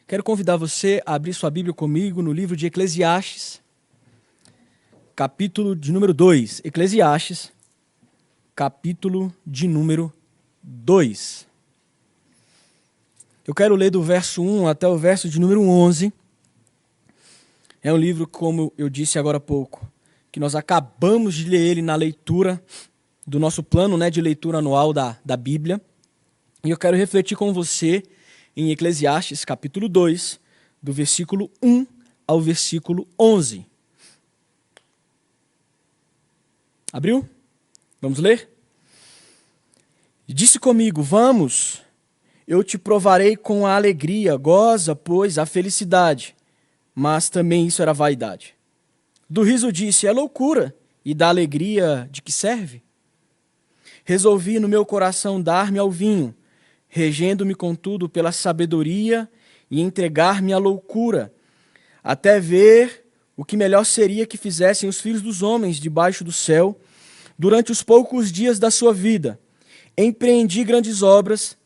Quero convidar você a abrir sua Bíblia comigo no livro de Eclesiastes, capítulo de número 2. Eclesiastes, capítulo de número 2. Eu quero ler do verso 1 até o verso de número 11. É um livro, como eu disse agora há pouco, que nós acabamos de ler ele na leitura do nosso plano, de leitura anual da Bíblia. E eu quero refletir com você em Eclesiastes, capítulo 2, do versículo 1 ao versículo 11. Abriu? Vamos ler? Disse comigo: vamos, eu te provarei com a alegria, goza, pois, a felicidade. Mas também isso era vaidade. Do riso disse: é loucura, e da alegria de que serve? Resolvi no meu coração dar-me ao vinho, regendo-me contudo pela sabedoria e entregar-me à loucura, até ver o que melhor seria que fizessem os filhos dos homens debaixo do céu, durante os poucos dias da sua vida. Empreendi grandes obras,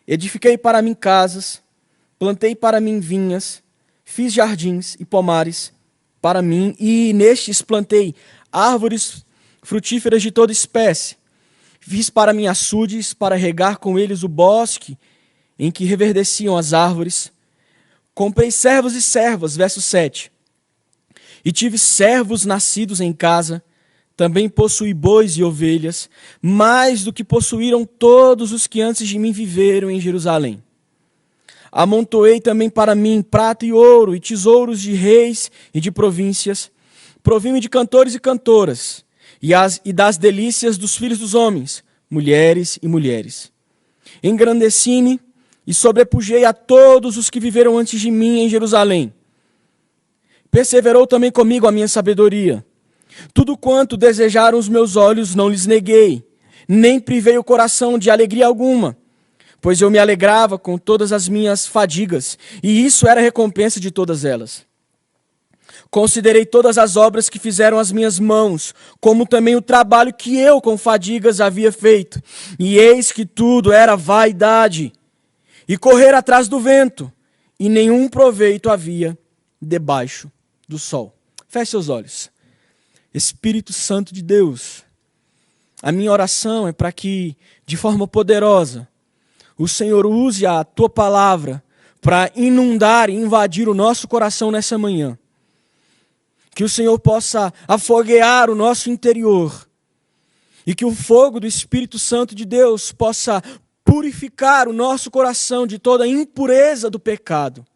edifiquei para mim casas, plantei para mim vinhas, fiz jardins e pomares para mim, e nestes plantei árvores frutíferas de toda espécie. Fiz para mim açudes, para regar com eles o bosque em que reverdeciam as árvores. Comprei servos e servas, verso 7. E tive servos nascidos em casa, também possuí bois e ovelhas, mais do que possuíram todos os que antes de mim viveram em Jerusalém. Amontoei também para mim prata e ouro, e tesouros de reis e de províncias. Provi-me de cantores e cantoras, e das delícias dos filhos dos homens, mulheres e mulheres. Engrandeci-me e sobrepujei a todos os que viveram antes de mim em Jerusalém. Perseverou também comigo a minha sabedoria. Tudo quanto desejaram os meus olhos não lhes neguei, nem privei o coração de alegria alguma, pois eu me alegrava com todas as minhas fadigas, e isso era a recompensa de todas elas. Considerei todas as obras que fizeram as minhas mãos, como também o trabalho que eu com fadigas havia feito. E eis que tudo era vaidade, e correr atrás do vento, e nenhum proveito havia debaixo do sol. Feche seus olhos. Espírito Santo de Deus, a minha oração é para que, de forma poderosa, o Senhor use a Tua palavra para inundar e invadir o nosso coração nessa manhã. Que o Senhor possa afoguear o nosso interior e que o fogo do Espírito Santo de Deus possa purificar o nosso coração de toda a impureza do pecado.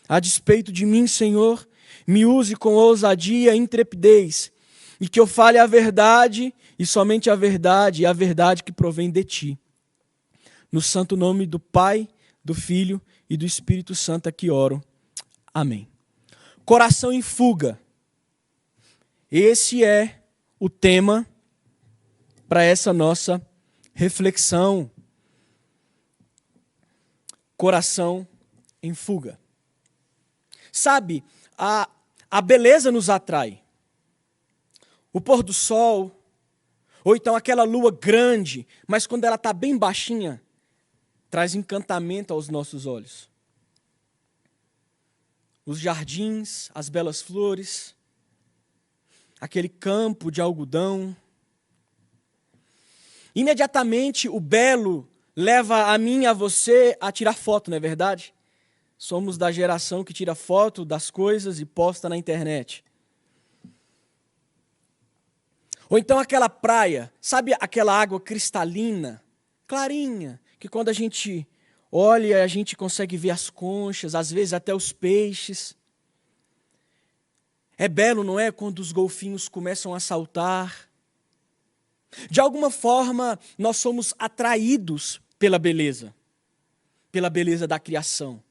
A despeito de mim, Senhor, me use com ousadia e intrepidez, e que eu fale a verdade e somente a verdade, e a verdade que provém de Ti. No santo nome do Pai, do Filho e do Espírito Santo aqui oro. Amém. Coração em fuga. Esse é o tema para essa nossa reflexão. Coração em fuga. Sabe, a beleza nos atrai. O pôr do sol, ou então aquela lua grande, mas quando ela está bem baixinha, traz encantamento aos nossos olhos. Os jardins, as belas flores, aquele campo de algodão. Imediatamente o belo leva a mim e a você a tirar foto, não é verdade? Somos da geração que tira foto das coisas e posta na internet. Ou então aquela praia, sabe aquela água cristalina, clarinha, que quando a gente olha, a gente consegue ver as conchas, às vezes até os peixes. É belo, não é? Quando os golfinhos começam a saltar. De alguma forma, nós somos atraídos pela beleza da criação.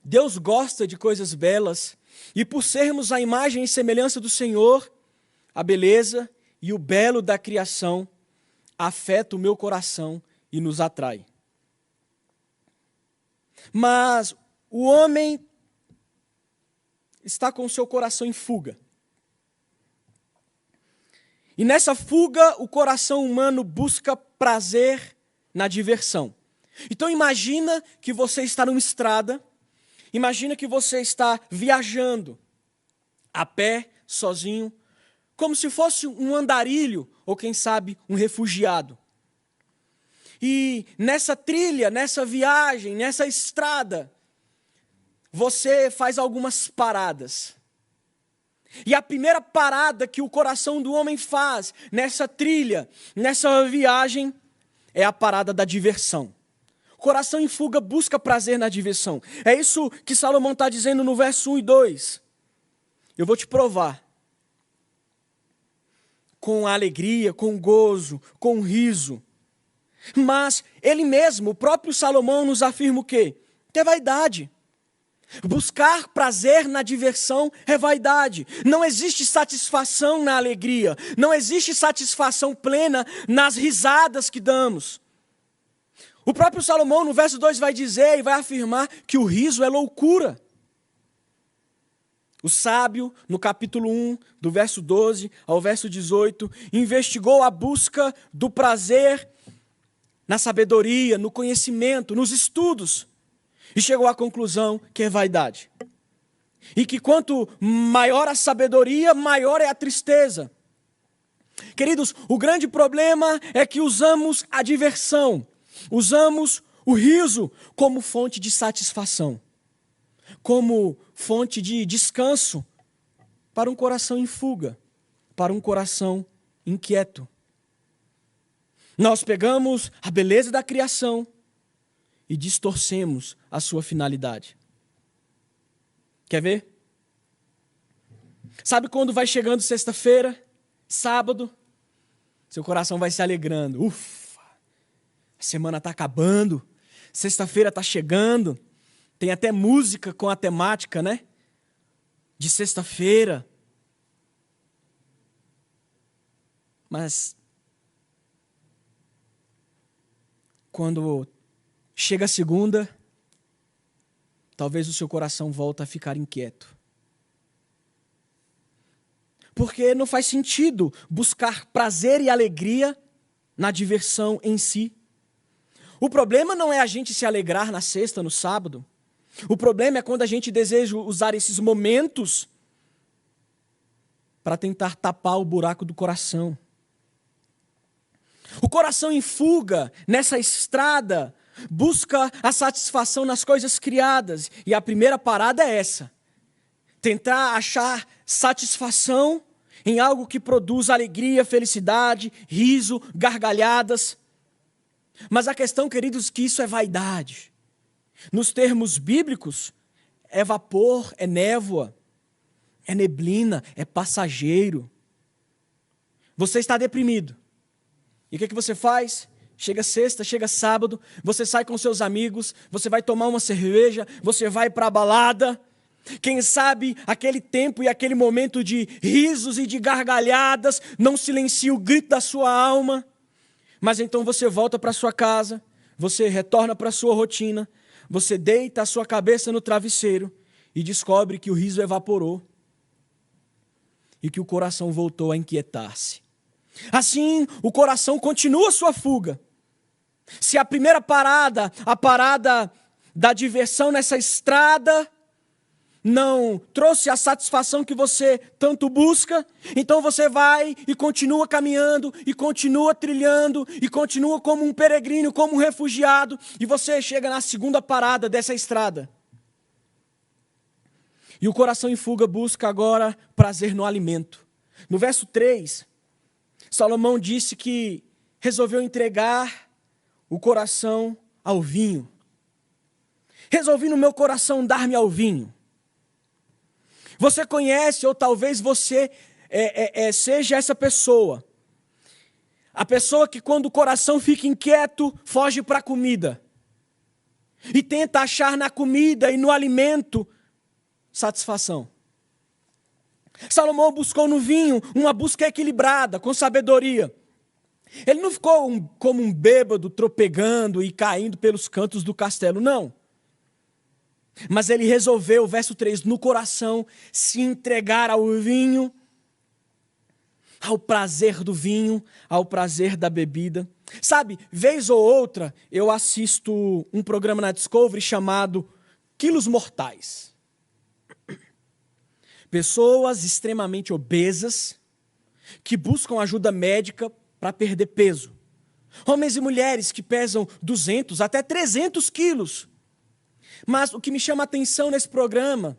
Deus gosta de coisas belas, e por sermos a imagem e semelhança do Senhor, a beleza e o belo da criação afeta o meu coração e nos atrai. Mas o homem está com o seu coração em fuga. E nessa fuga, o coração humano busca prazer na diversão. Então imagina que você está numa estrada, imagina que você está viajando a pé, sozinho, como se fosse um andarilho, ou quem sabe, um refugiado. E nessa trilha, nessa viagem, nessa estrada, você faz algumas paradas. E a primeira parada que o coração do homem faz nessa trilha, nessa viagem, é a parada da diversão. O coração em fuga busca prazer na diversão. É isso que Salomão está dizendo no verso 1 e 2. Eu vou te provar. Com alegria, com gozo, com riso. Mas ele mesmo, o próprio Salomão, nos afirma o quê? Que é vaidade. Buscar prazer na diversão é vaidade. Não existe satisfação na alegria. Não existe satisfação plena nas risadas que damos. O próprio Salomão, no verso 2, vai dizer e vai afirmar que o riso é loucura. O sábio, no capítulo 1, do verso 12 ao verso 18, investigou a busca do prazer na sabedoria, no conhecimento, nos estudos. E chegou à conclusão que é vaidade. E que quanto maior a sabedoria, maior é a tristeza. Queridos, o grande problema é que usamos a diversão, usamos o riso como fonte de satisfação, como fonte de descanso para um coração em fuga, para um coração inquieto. Nós pegamos a beleza da criação e distorcemos a sua finalidade. Quer ver? Sabe quando vai chegando sexta-feira, sábado, seu coração vai se alegrando. Ufa, a semana está acabando, sexta-feira está chegando, tem até música com a temática, né? De sexta-feira. Mas quando chega a segunda, talvez o seu coração volta a ficar inquieto. Porque não faz sentido buscar prazer e alegria na diversão em si. O problema não é a gente se alegrar na sexta, no sábado. O problema é quando a gente deseja usar esses momentos para tentar tapar o buraco do coração. O coração em fuga, nessa estrada, busca a satisfação nas coisas criadas. E a primeira parada é essa. Tentar achar satisfação em algo que produz alegria, felicidade, riso, gargalhadas. Mas a questão, queridos, é que isso é vaidade. Nos termos bíblicos, é vapor, é névoa, é neblina, é passageiro. Você está deprimido. E o que você faz? Chega sexta, chega sábado, você sai com seus amigos, você vai tomar uma cerveja, você vai para a balada. Quem sabe aquele tempo e aquele momento de risos e de gargalhadas não silencia o grito da sua alma. Mas então você volta para sua casa, você retorna para sua rotina, você deita a sua cabeça no travesseiro e descobre que o riso evaporou e que o coração voltou a inquietar-se. Assim, o coração continua sua fuga. Se a primeira parada, a parada da diversão nessa estrada, não trouxe a satisfação que você tanto busca, então você vai e continua caminhando, e continua trilhando, e continua como um peregrino, como um refugiado, e você chega na segunda parada dessa estrada. E o coração em fuga busca agora prazer no alimento. No verso 3, Salomão disse que resolveu entregar o coração ao vinho. Resolvi no meu coração dar-me ao vinho. Você conhece, ou talvez você seja essa pessoa. A pessoa que quando o coração fica inquieto, foge para a comida. E tenta achar na comida e no alimento satisfação. Salomão buscou no vinho uma busca equilibrada, com sabedoria. Ele não ficou como um bêbado tropegando e caindo pelos cantos do castelo, não. Mas ele resolveu, verso 3, no coração, se entregar ao vinho, ao prazer do vinho, ao prazer da bebida. Sabe, vez ou outra, eu assisto um programa na Discovery chamado Quilos Mortais. Pessoas extremamente obesas que buscam ajuda médica para perder peso. Homens e mulheres que pesam 200 até 300 quilos. Mas o que me chama a atenção nesse programa,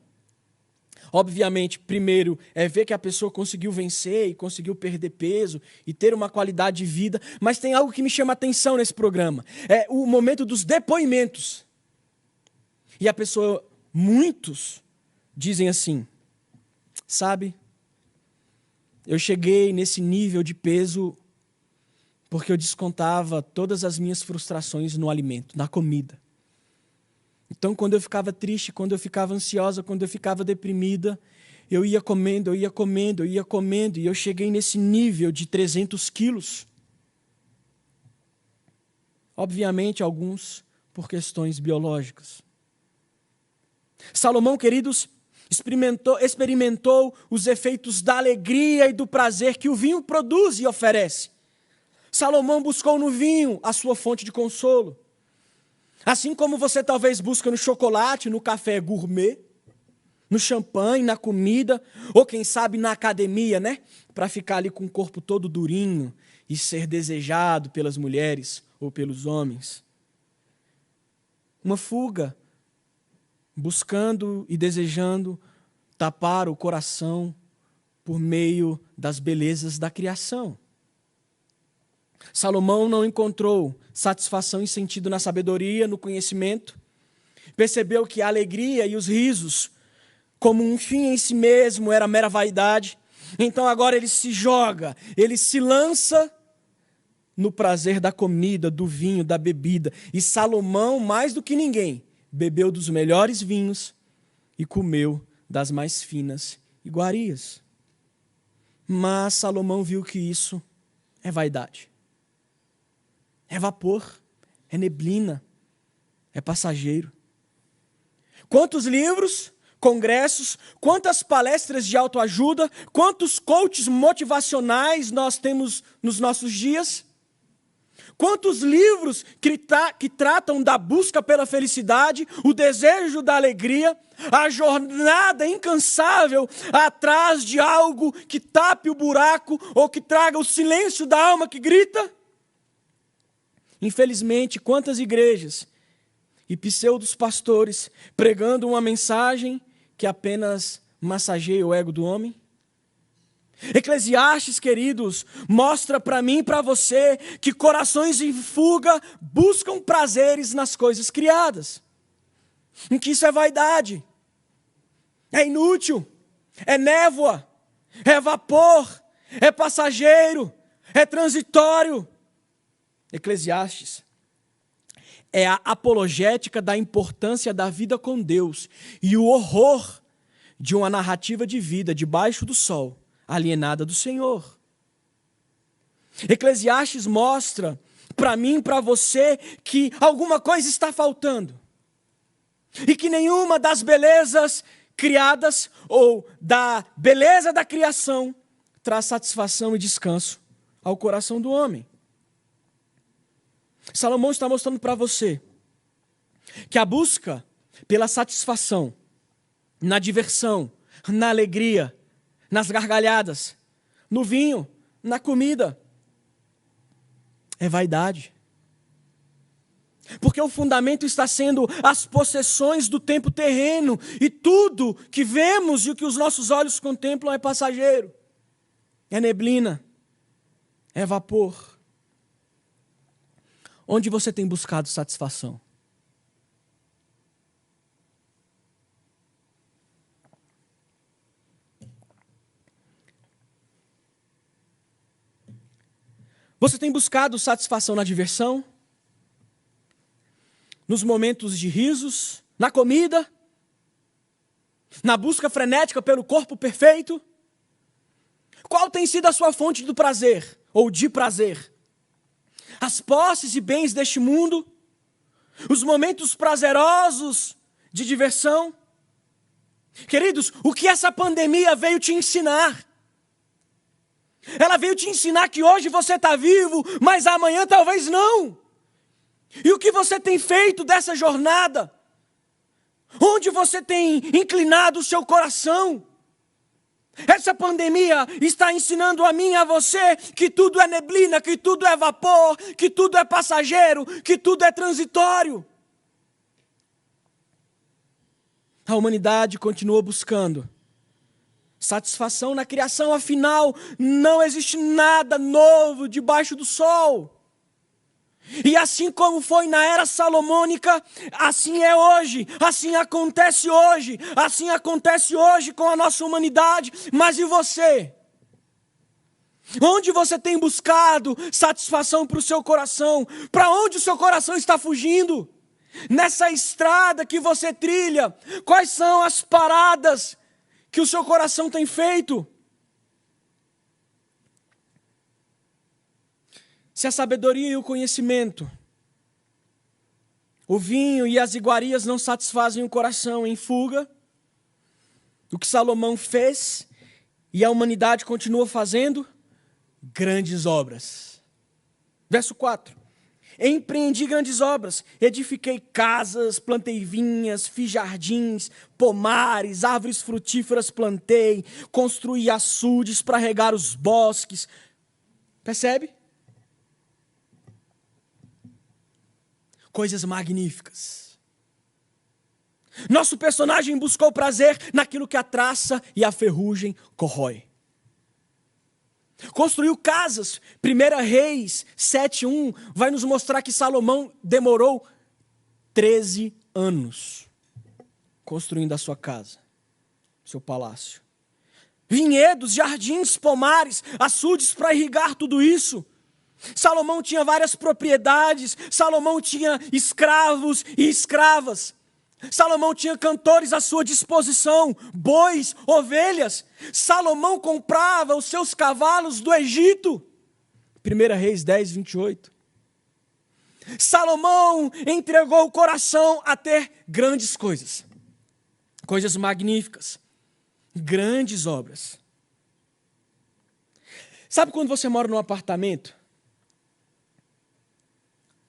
obviamente, primeiro, é ver que a pessoa conseguiu vencer e conseguiu perder peso e ter uma qualidade de vida, mas tem algo que me chama a atenção nesse programa. É o momento dos depoimentos. E a pessoa, muitos, dizem assim, sabe, eu cheguei nesse nível de peso porque eu descontava todas as minhas frustrações no alimento, na comida. Então, quando eu ficava triste, quando eu ficava ansiosa, quando eu ficava deprimida, eu ia comendo, e eu cheguei nesse nível de 300 quilos. Obviamente, alguns por questões biológicas. Salomão, queridos, experimentou os efeitos da alegria e do prazer que o vinho produz e oferece. Salomão buscou no vinho a sua fonte de consolo. Assim como você talvez busca no chocolate, no café gourmet, no champanhe, na comida, ou quem sabe na academia, né? Para ficar ali com o corpo todo durinho e ser desejado pelas mulheres ou pelos homens. Uma fuga, buscando e desejando tapar o coração por meio das belezas da criação. Salomão não encontrou satisfação e sentido na sabedoria, no conhecimento. Percebeu que a alegria e os risos, como um fim em si mesmo, era mera vaidade. Então agora ele se joga, ele se lança no prazer da comida, do vinho, da bebida. E Salomão, mais do que ninguém, bebeu dos melhores vinhos e comeu das mais finas iguarias. Mas Salomão viu que isso é vaidade. É vapor, é neblina, é passageiro. Quantos livros, congressos, quantas palestras de autoajuda, quantos coaches motivacionais nós temos nos nossos dias? Quantos livros que tratam da busca pela felicidade, o desejo da alegria, a jornada incansável atrás de algo que tape o buraco ou que traga o silêncio da alma que grita? Infelizmente, quantas igrejas e pseudos pastores pregando uma mensagem que apenas massageia o ego do homem? Eclesiastes, queridos, mostra para mim e para você que corações em fuga buscam prazeres nas coisas criadas. Em que isso é vaidade, é inútil, é névoa, é vapor, é passageiro, é transitório. Eclesiastes é a apologética da importância da vida com Deus e o horror de uma narrativa de vida debaixo do sol, alienada do Senhor. Eclesiastes mostra para mim e para você que alguma coisa está faltando e que nenhuma das belezas criadas ou da beleza da criação traz satisfação e descanso ao coração do homem. Salomão está mostrando para você que a busca pela satisfação, na diversão, na alegria, nas gargalhadas, no vinho, na comida, é vaidade. Porque o fundamento está sendo as possessões do tempo terreno e tudo que vemos e o que os nossos olhos contemplam é passageiro, é neblina, é vapor. Onde você tem buscado satisfação? Você tem buscado satisfação na diversão? Nos momentos de risos? Na comida? Na busca frenética pelo corpo perfeito? Qual tem sido a sua fonte do prazer ou de prazer? As posses e bens deste mundo? Os momentos prazerosos de diversão? Queridos, o que essa pandemia veio te ensinar? Ela veio te ensinar que hoje você está vivo, mas amanhã talvez não. E o que você tem feito dessa jornada? Onde você tem inclinado o seu coração? Essa pandemia está ensinando a mim e a você que tudo é neblina, que tudo é vapor, que tudo é passageiro, que tudo é transitório. A humanidade continuou buscando satisfação na criação, afinal, não existe nada novo debaixo do sol. E assim como foi na era salomônica, assim é hoje, assim acontece hoje com a nossa humanidade. Mas e você? Onde você tem buscado satisfação para o seu coração? Para onde o seu coração está fugindo? Nessa estrada que você trilha, quais são as paradas que o seu coração tem feito? Se a sabedoria e o conhecimento, o vinho e as iguarias não satisfazem o coração em fuga, o que Salomão fez e a humanidade continua fazendo? Grandes obras. Verso 4. Empreendi grandes obras, edifiquei casas, plantei vinhas, fiz jardins, pomares, árvores frutíferas plantei, construí açudes para regar os bosques. Percebe? Coisas magníficas. Nosso personagem buscou prazer naquilo que a traça e a ferrugem corrói. Construiu casas. 1 Reis 7:1 vai nos mostrar que Salomão demorou 13 anos construindo a sua casa, seu palácio. Vinhedos, jardins, pomares, açudes para irrigar tudo isso. Salomão tinha várias propriedades, Salomão tinha escravos e escravas. Salomão tinha cantores à sua disposição, bois, ovelhas. Salomão comprava os seus cavalos do Egito. 1 Reis 10:28. Salomão entregou o coração a ter grandes coisas. Coisas magníficas. Grandes obras. Sabe quando você mora num apartamento?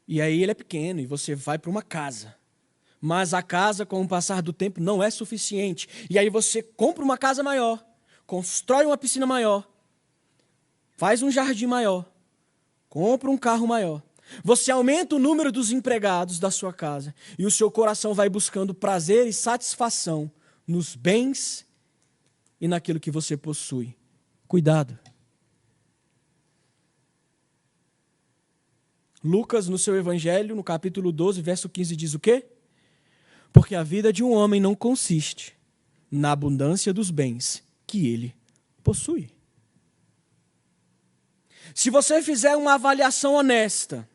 E aí ele é pequeno e você vai para uma casa. Mas a casa, com o passar do tempo, não é suficiente. E aí você compra uma casa maior, constrói uma piscina maior, faz um jardim maior, compra um carro maior. Você aumenta o número dos empregados da sua casa e o seu coração vai buscando prazer e satisfação nos bens e naquilo que você possui. Cuidado. Lucas, no seu evangelho, no capítulo 12, verso 15, diz o quê? Porque a vida de um homem não consiste na abundância dos bens que ele possui. Se você fizer uma avaliação honesta,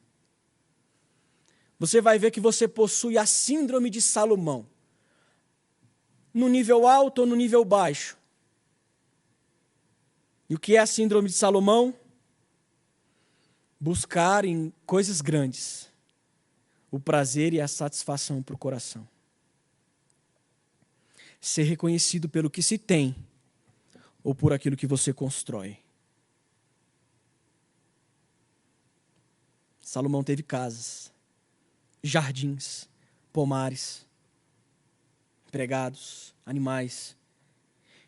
você vai ver que você possui a síndrome de Salomão. No nível alto ou no nível baixo. E o que é a síndrome de Salomão? Buscar em coisas grandes o prazer e a satisfação para o coração. Ser reconhecido pelo que se tem ou por aquilo que você constrói. Salomão teve casas, jardins, pomares, empregados, animais,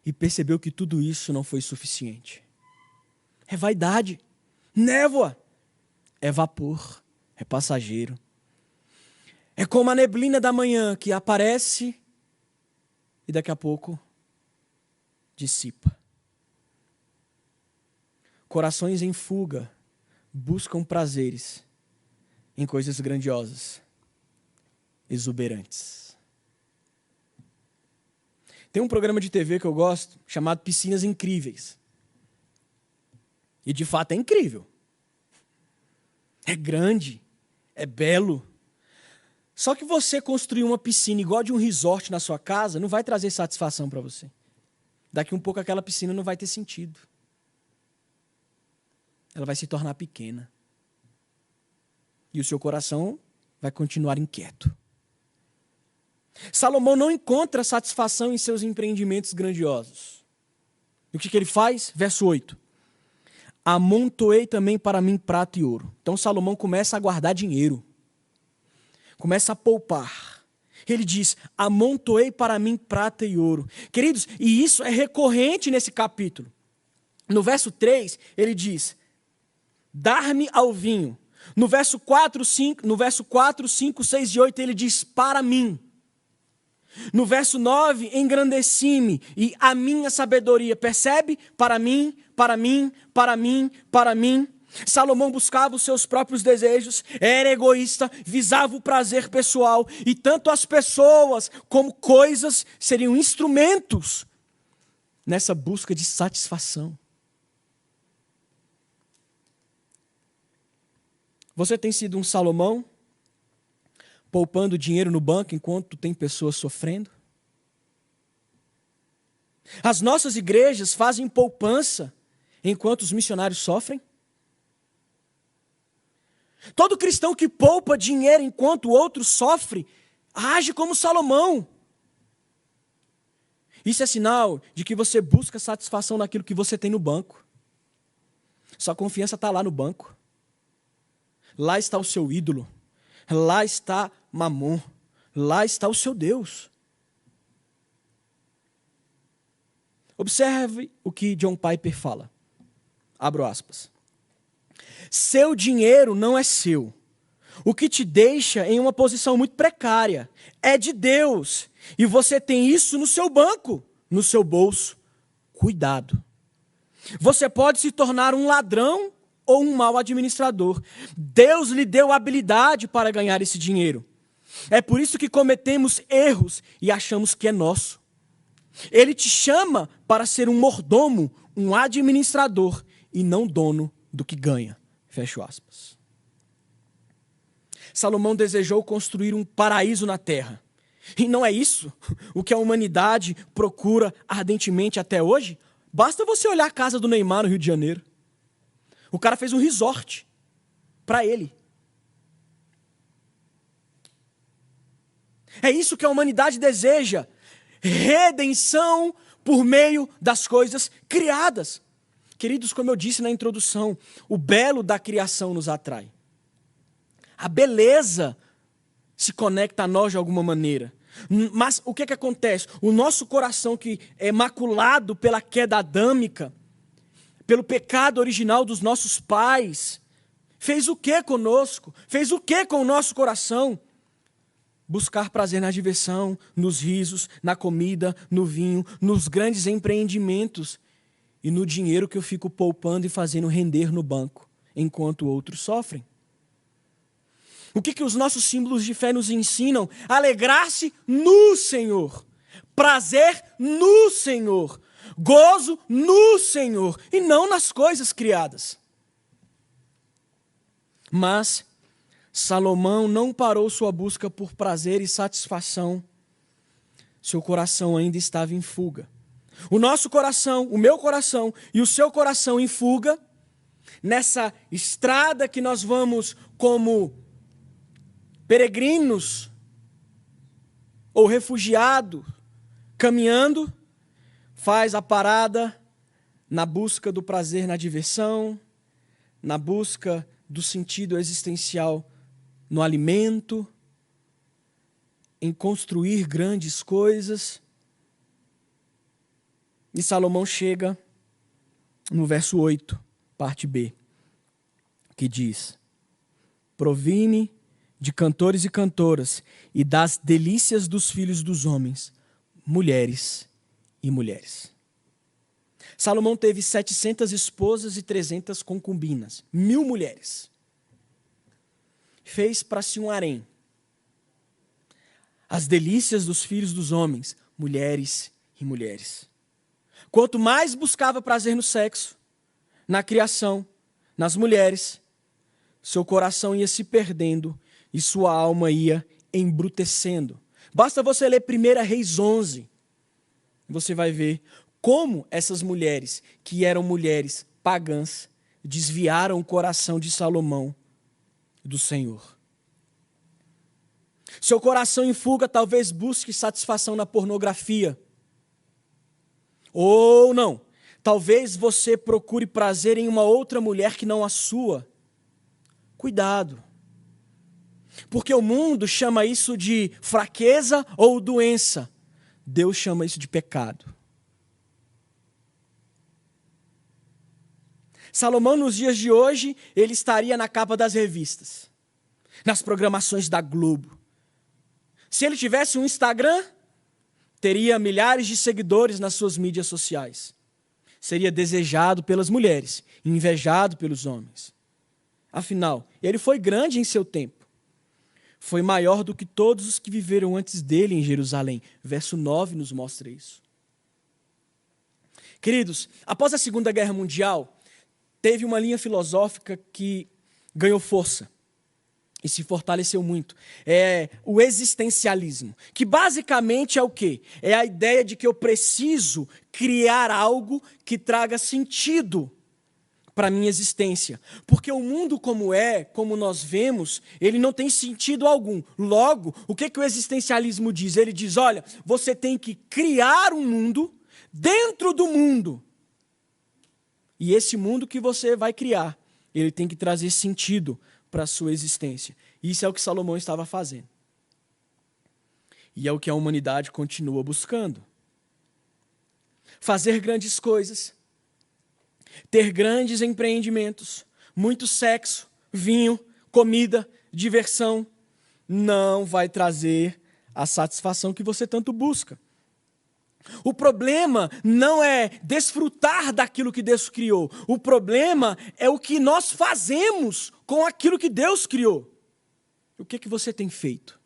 e percebeu que tudo isso não foi suficiente. É vaidade, névoa, é vapor, é passageiro. É como a neblina da manhã que aparece e daqui a pouco dissipa. Corações em fuga buscam prazeres em coisas grandiosas, exuberantes. Tem um programa de TV que eu gosto, chamado Piscinas Incríveis. E de fato é incrível. É grande, é belo. Só que você construir uma piscina igual de um resort na sua casa não vai trazer satisfação para você. Daqui um pouco aquela piscina não vai ter sentido. Ela vai se tornar pequena. E o seu coração vai continuar inquieto. Salomão não encontra satisfação em seus empreendimentos grandiosos. E o que ele faz? Verso 8. amontoei também para mim prata e ouro. Então Salomão começa a guardar dinheiro. Começa a poupar. Ele diz, amontoei para mim prata e ouro. Queridos, e isso é recorrente nesse capítulo. No verso 3, ele diz, dar-me ao vinho. No verso 4, 5, 6 e 8, ele diz, para mim. No verso 9, engrandeci-me e a minha sabedoria. Percebe? Para mim, para mim, para mim, para mim. Salomão buscava os seus próprios desejos, era egoísta, visava o prazer pessoal. E tanto as pessoas como coisas seriam instrumentos nessa busca de satisfação. Você tem sido um Salomão? Poupando dinheiro no banco enquanto tem pessoas sofrendo? As nossas igrejas fazem poupança enquanto os missionários sofrem? Todo cristão que poupa dinheiro enquanto o outro sofre, age como Salomão. Isso é sinal de que você busca satisfação naquilo que você tem no banco. Sua confiança está lá no banco. Lá está o seu ídolo. Lá está Mamon. Lá está o seu Deus. Observe o que John Piper fala. Abro aspas. Seu dinheiro não é seu. O que te deixa em uma posição muito precária é de Deus. E você tem isso no seu banco, no seu bolso. Cuidado. Você pode se tornar um ladrão ou um mau administrador. Deus lhe deu habilidade para ganhar esse dinheiro. É por isso que cometemos erros e achamos que é nosso. Ele te chama para ser um mordomo, um administrador e não dono do que ganha. Fecho aspas. Salomão desejou construir um paraíso na terra. E não é isso o que a humanidade procura ardentemente até hoje? Basta você olhar a casa do Neymar no Rio de Janeiro. O cara fez um resort para ele. É isso que a humanidade deseja. Redenção por meio das coisas criadas. Queridos, como eu disse na introdução, o belo da criação nos atrai. A beleza se conecta a nós de alguma maneira. Mas o que acontece? O nosso coração que é maculado pela queda adâmica, pelo pecado original dos nossos pais, fez o que conosco? Fez o que com o nosso coração? Buscar prazer na diversão, nos risos, na comida, no vinho, nos grandes empreendimentos e no dinheiro que eu fico poupando e fazendo render no banco, enquanto outros sofrem. O que os nossos símbolos de fé nos ensinam? Alegrar-se no Senhor, prazer no Senhor, gozo no Senhor e não nas coisas criadas. Mas Salomão não parou sua busca por prazer e satisfação. Seu coração ainda estava em fuga. O nosso coração, o meu coração e o seu coração em fuga, nessa estrada que nós vamos como peregrinos ou refugiados, caminhando, faz a parada na busca do prazer na diversão, na busca do sentido existencial no alimento, em construir grandes coisas. E Salomão chega no verso 8, parte B, que diz: provi-me de cantores e cantoras e das delícias dos filhos dos homens, mulheres e mulheres. Salomão teve 700 esposas e 300 concubinas, 1000 mulheres. Fez para si um harém. As delícias dos filhos dos homens, mulheres e mulheres. Quanto mais buscava prazer no sexo, na criação, nas mulheres, seu coração ia se perdendo e sua alma ia embrutecendo. Basta você ler 1 Reis 11. Você vai ver como essas mulheres, que eram mulheres pagãs, desviaram o coração de Salomão do Senhor. Seu coração em fuga talvez busque satisfação na pornografia. Ou não, Talvez você procure prazer em uma outra mulher que não a sua. Cuidado. Porque o mundo chama isso de fraqueza ou doença. Deus chama isso de pecado. Salomão, nos dias de hoje, ele estaria na capa das revistas, nas programações da Globo. Se ele tivesse um Instagram, teria milhares de seguidores nas suas mídias sociais. Seria desejado pelas mulheres, invejado pelos homens. Afinal, ele foi grande em seu tempo. Foi maior do que todos os que viveram antes dele em Jerusalém. Verso 9 nos mostra isso. Queridos, após a Segunda Guerra Mundial, teve uma linha filosófica que ganhou força e se fortaleceu muito. É o existencialismo, que basicamente é o quê? É a ideia de que eu preciso criar algo que traga sentido para a minha existência. Porque o mundo como nós vemos, ele não tem sentido algum. Logo, o que o existencialismo diz? Ele diz, olha, você tem que criar um mundo dentro do mundo. E esse mundo que você vai criar, ele tem que trazer sentido para a sua existência. Isso é o que Salomão estava fazendo. E é o que a humanidade continua buscando. Fazer grandes coisas, ter grandes empreendimentos, muito sexo, vinho, comida, diversão, não vai trazer a satisfação que você tanto busca. O problema não é desfrutar daquilo que Deus criou. O problema é o que nós fazemos com aquilo que Deus criou. O que você tem feito?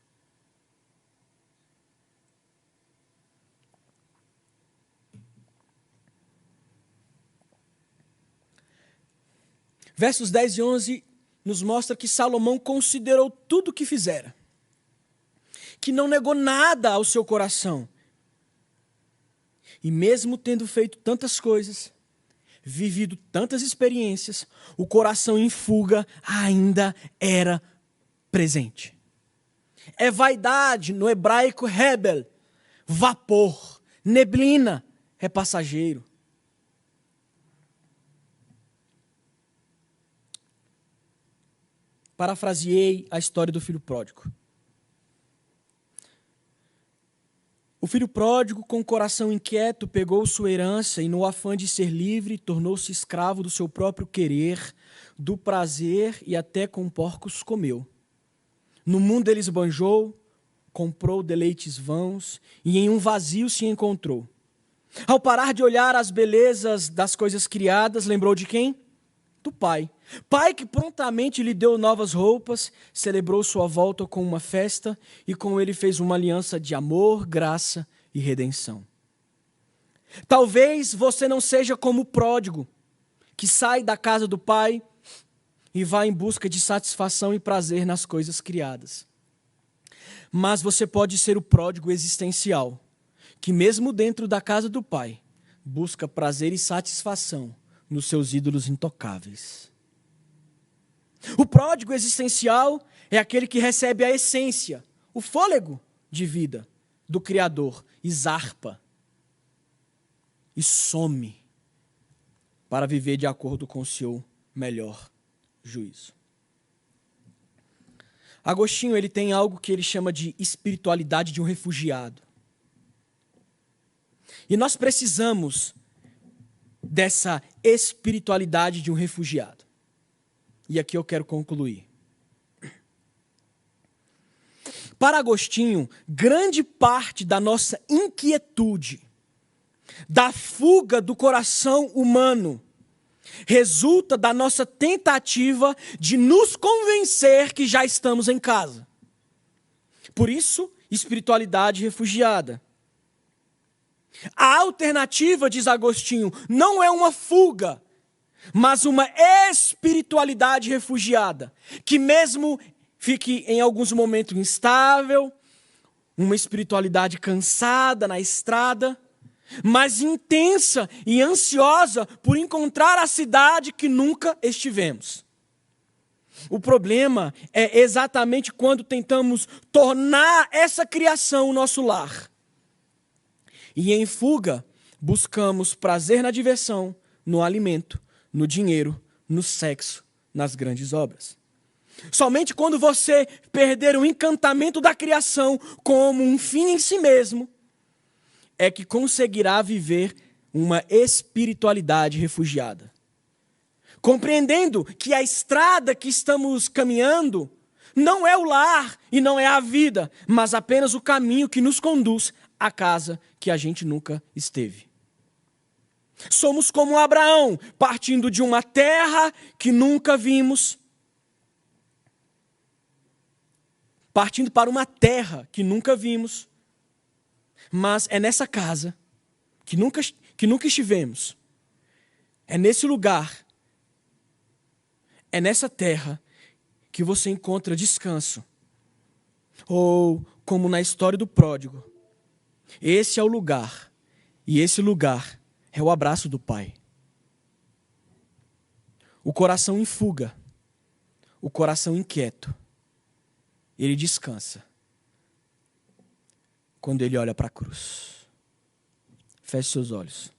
Versos 10 e 11 nos mostra que Salomão considerou tudo o que fizera, que não negou nada ao seu coração. E mesmo tendo feito tantas coisas, vivido tantas experiências, o coração em fuga ainda era presente. É vaidade, no hebraico hebel, vapor, neblina, é passageiro. Parafraseei a história do filho pródigo. O filho pródigo, com o coração inquieto, pegou sua herança e, no afã de ser livre, tornou-se escravo do seu próprio querer, do prazer e até com porcos comeu. No mundo ele esbanjou, comprou deleites vãos e em um vazio se encontrou. Ao parar de olhar as belezas das coisas criadas, lembrou de quem? Do pai. Pai que prontamente lhe deu novas roupas, celebrou sua volta com uma festa e com ele fez uma aliança de amor, graça e redenção. Talvez você não seja como o pródigo, que sai da casa do pai e vai em busca de satisfação e prazer nas coisas criadas. Mas você pode ser o pródigo existencial, que mesmo dentro da casa do pai, busca prazer e satisfação nos seus ídolos intocáveis. O pródigo existencial é aquele que recebe a essência, o fôlego de vida do Criador e zarpa e some para viver de acordo com o seu melhor juízo. Agostinho, ele tem algo que ele chama de espiritualidade de um refugiado. E nós precisamos dessa espiritualidade de um refugiado. E aqui eu quero concluir. Para Agostinho, grande parte da nossa inquietude, da fuga do coração humano, resulta da nossa tentativa de nos convencer que já estamos em casa. Por isso, espiritualidade refugiada. A alternativa, diz Agostinho, não é uma fuga, mas uma espiritualidade refugiada, que mesmo fique em alguns momentos instável, uma espiritualidade cansada na estrada, mas intensa e ansiosa por encontrar a cidade que nunca estivemos. O problema é exatamente quando tentamos tornar essa criação o nosso lar. E em fuga, buscamos prazer na diversão, no alimento, no dinheiro, no sexo, nas grandes obras. Somente quando você perder o encantamento da criação como um fim em si mesmo, é que conseguirá viver uma espiritualidade refugiada. Compreendendo que a estrada que estamos caminhando não é o lar e não é a vida, mas apenas o caminho que nos conduz à casa que a gente nunca esteve. Somos como Abraão, partindo de uma terra que nunca vimos, partindo para uma terra que nunca vimos, mas é nessa casa que nunca estivemos, é nesse lugar, é nessa terra que você encontra descanso. Ou, como na história do pródigo, esse é o lugar, e esse lugar é o abraço do Pai. O coração em fuga, o coração inquieto, ele descansa quando ele olha para a cruz. Feche seus olhos.